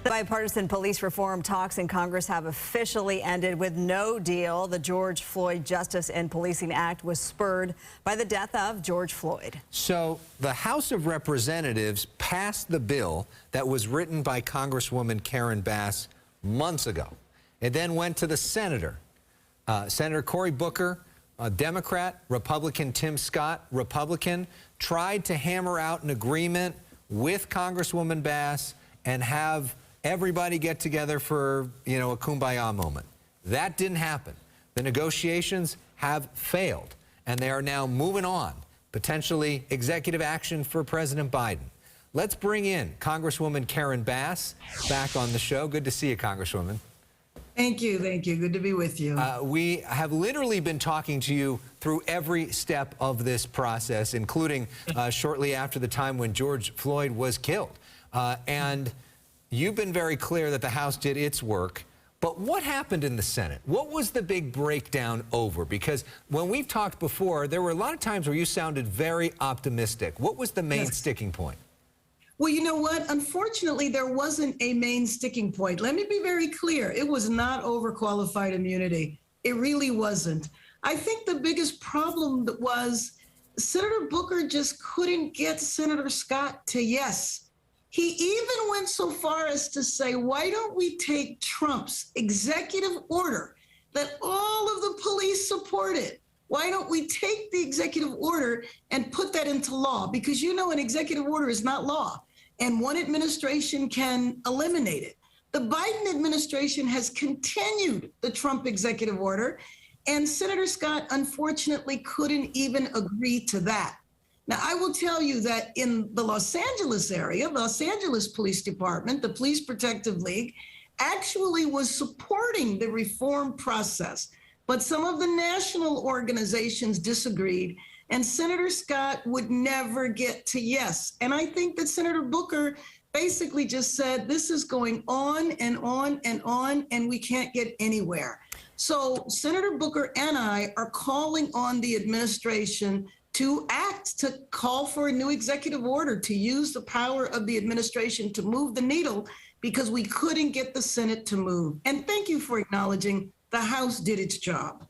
The bipartisan police reform talks in Congress have officially ended with no deal. The George Floyd Justice and Policing Act was spurred by the death of George Floyd. So the House of Representatives passed the bill that was written by Congresswoman Karen Bass months ago. It then went to the Senator Cory Booker, a Democrat, Republican Tim Scott, Republican, tried to hammer out an agreement with Congresswoman Bass and have everybody get together for, a kumbaya moment. That didn't happen. The negotiations have failed, and they are now moving on, potentially executive action for President Biden. Let's bring in Congresswoman Karen Bass back on the show. Good to see you, Congresswoman. Thank you. Thank you. Good to be with you. We have literally been talking to you through every step of this process, including shortly after the time when George Floyd was killed. And you've been very clear that the House did its work. But what happened in the Senate? What was the big breakdown over? Because when we've talked before, there were a lot of times where you sounded very optimistic. What was the main sticking point? Well, you know what? Unfortunately, there wasn't a main sticking point. Let me be very clear. It was not overqualified immunity. It really wasn't. I think the biggest problem was Senator Booker just couldn't get Senator Scott to yes. He even went so far as to say, why don't we take Trump's executive order that all of the police supported? Why don't we take the executive order and put that into law? Because an executive order is not law, and one administration can eliminate it. The Biden administration has continued the Trump executive order, and Senator Scott unfortunately couldn't even agree to that. Now, I will tell you that in the Los Angeles area, Los Angeles Police Department, the Police Protective League, actually was supporting the reform process. But some of the national organizations disagreed, and Senator Scott would never get to yes. And I think that Senator Booker basically just said, this is going on and on and on, and we can't get anywhere. So Senator Booker and I are calling on the administration to act, to call for a new executive order, to use the power of the administration to move the needle, because we couldn't get the Senate to move. And thank you for acknowledging the House did its job.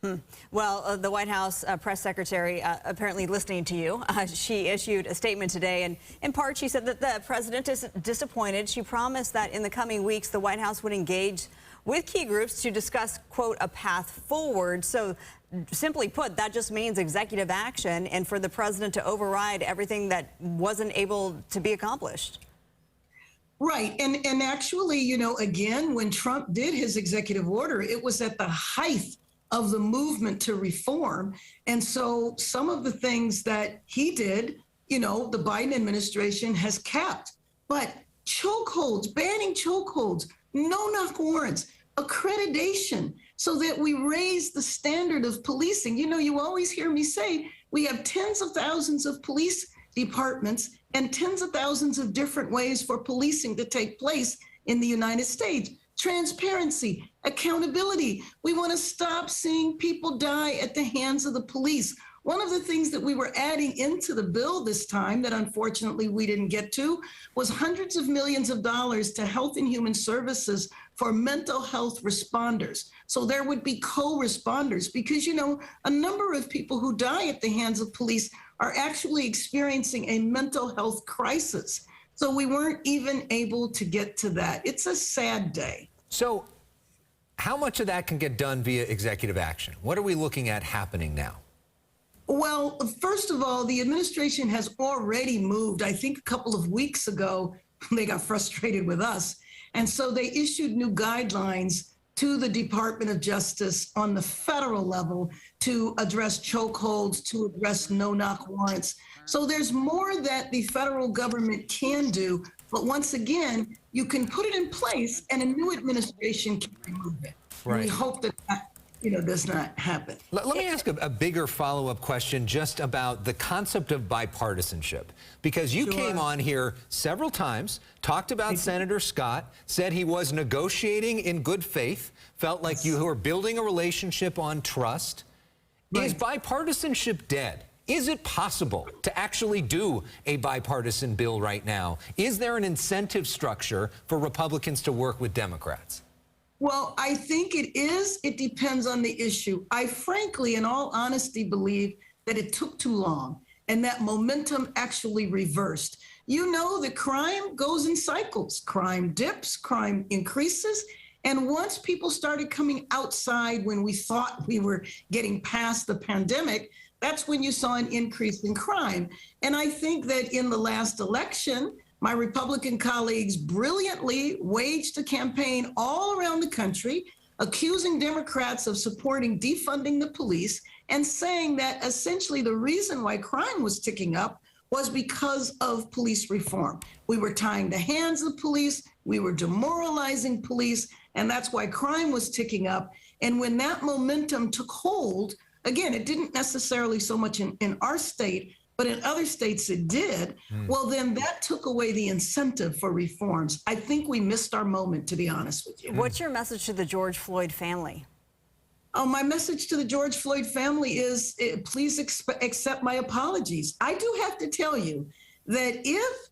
Well, the White House press secretary apparently listening to you. She issued a statement today, and in part she said that the president is disappointed. She promised that in the coming weeks the White House would engage with key groups to discuss, quote, a path forward. So simply put, that just means executive action and for the president to override everything that wasn't able to be accomplished. Right. And actually, again, when Trump did his executive order, it was at the height of the movement to reform. And so some of the things that he did, the Biden administration has kept. But chokeholds, banning chokeholds, no-knock warrants, accreditation, so that we raise the standard of policing. You always hear me say we have tens of thousands of police departments and tens of thousands of different ways for policing to take place in the United States. Transparency, accountability. We want to stop seeing people die at the hands of the police. One of the things that we were adding into the bill this time that unfortunately we didn't get to was hundreds of millions of dollars to Health and Human Services for mental health responders. So there would be co-responders because, a number of people who die at the hands of police are actually experiencing a mental health crisis. So we weren't even able to get to that. It's a sad day. So how much of that can get done via executive action? What are we looking at happening now? Well, first of all, the administration has already moved. I think a couple of weeks ago, they got frustrated with us. And so they issued new guidelines to the Department of Justice on the federal level to address chokeholds, to address no-knock warrants. So there's more that the federal government can do. But once again, you can put it in place and a new administration can remove it. Right. We hope that does not happen. Let me ask a bigger follow-up question just about the concept of bipartisanship, because you came on here several times, talked about Senator Scott, said he was negotiating in good faith, felt like you were building a relationship on trust. Right. Is bipartisanship dead? Is it possible to actually do a bipartisan bill right now? Is there an incentive structure for Republicans to work with Democrats? Well, I think it is. It depends on the issue. I frankly, in all honesty, believe that it took too long and that momentum actually reversed. You know that crime goes in cycles. Crime dips, crime increases. And once people started coming outside when we thought we were getting past the pandemic, that's when you saw an increase in crime. And I think that in the last election, my Republican colleagues brilliantly waged a campaign all around the country, accusing Democrats of supporting defunding the police and saying that essentially the reason why crime was ticking up was because of police reform. We were tying the hands of police, we were demoralizing police, and that's why crime was ticking up. And when that momentum took hold, again, it didn't necessarily so much in our state, but in other states it did. Well, then that took away the incentive for reforms. I think we missed our moment, to be honest with you. What's your message to the George Floyd family? Oh, my message to the George Floyd family is please accept my apologies. I do have to tell you that if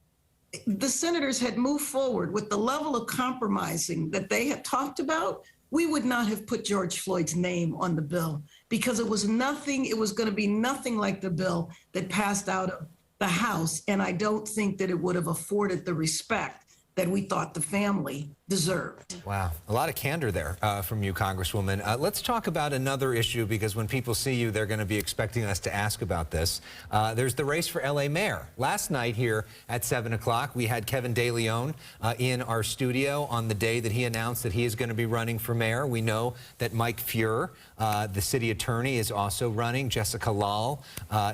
the senators had moved forward with the level of compromising that they had talked about, we would not have put George Floyd's name on the bill because it was nothing, it was going to be nothing like the bill that passed out of the House. And I don't think that it would have afforded the respect that we thought the family deserved. Wow, a lot of candor there from you, Congresswoman. Let's talk about another issue, because when people see you, they're going to be expecting us to ask about this. There's the race for LA mayor. Last night here at 7 o'clock, we had Kevin De Leon in our studio on the day that he announced that he is going to be running for mayor. We know that Mike Fuhr, the city attorney, is also running. Jessica Lal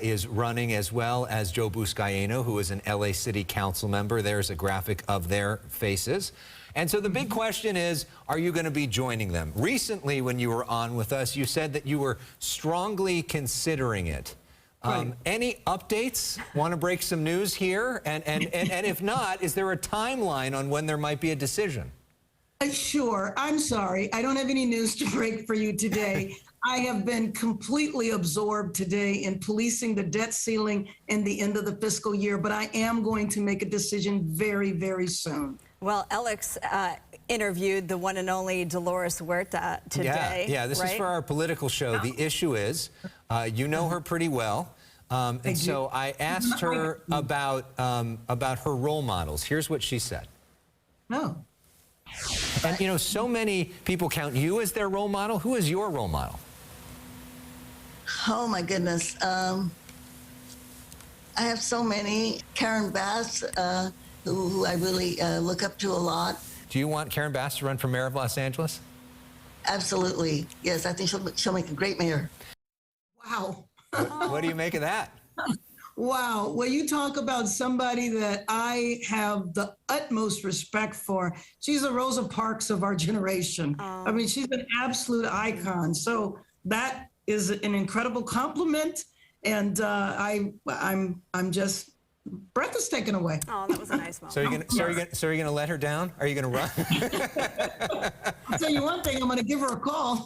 is running, as well as Joe Buscaino, who is an LA City Council member. There's a graphic of their faces. And so the big question is, are you going to be joining them? Recently, when you were on with us, you said that you were strongly considering it. Right. Any updates? Want to break some news here? And if not, is there a timeline on when there might be a decision? Sure. I'm sorry. I don't have any news to break for you today. I have been completely absorbed today in policing the debt ceiling and the end of the fiscal year, but I am going to make a decision very, very soon. Well, Alex interviewed the one and only Dolores Huerta today. Yeah, this is for our political show. The issue is, you know her pretty well. And so I asked her about her role models. Here's what she said. No. And, you know, so many people count you as their role model. Who is your role model? Oh, my goodness. I have so many. Karen Bass, who I really look up to a lot. Do you want Karen Bass to run for mayor of Los Angeles? Absolutely. Yes, I think she'll make a great mayor. Wow. What do you make of that? Wow. Well, you talk about somebody that I have the utmost respect for. She's the Rosa Parks of our generation. I mean, she's an absolute icon. So that is an incredible compliment. And I'm just, breath is taken away. Oh, that was a nice moment. So are you gonna let her down? Are you gonna run? I'll tell you one thing, I'm going to give her a call.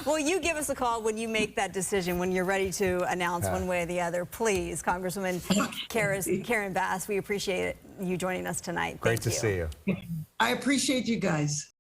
Well, you give us a call when you make that decision, when you're ready to announce one way or the other. Please, Congresswoman Karen Bass, we appreciate you joining us tonight. Great to see you. I appreciate you guys.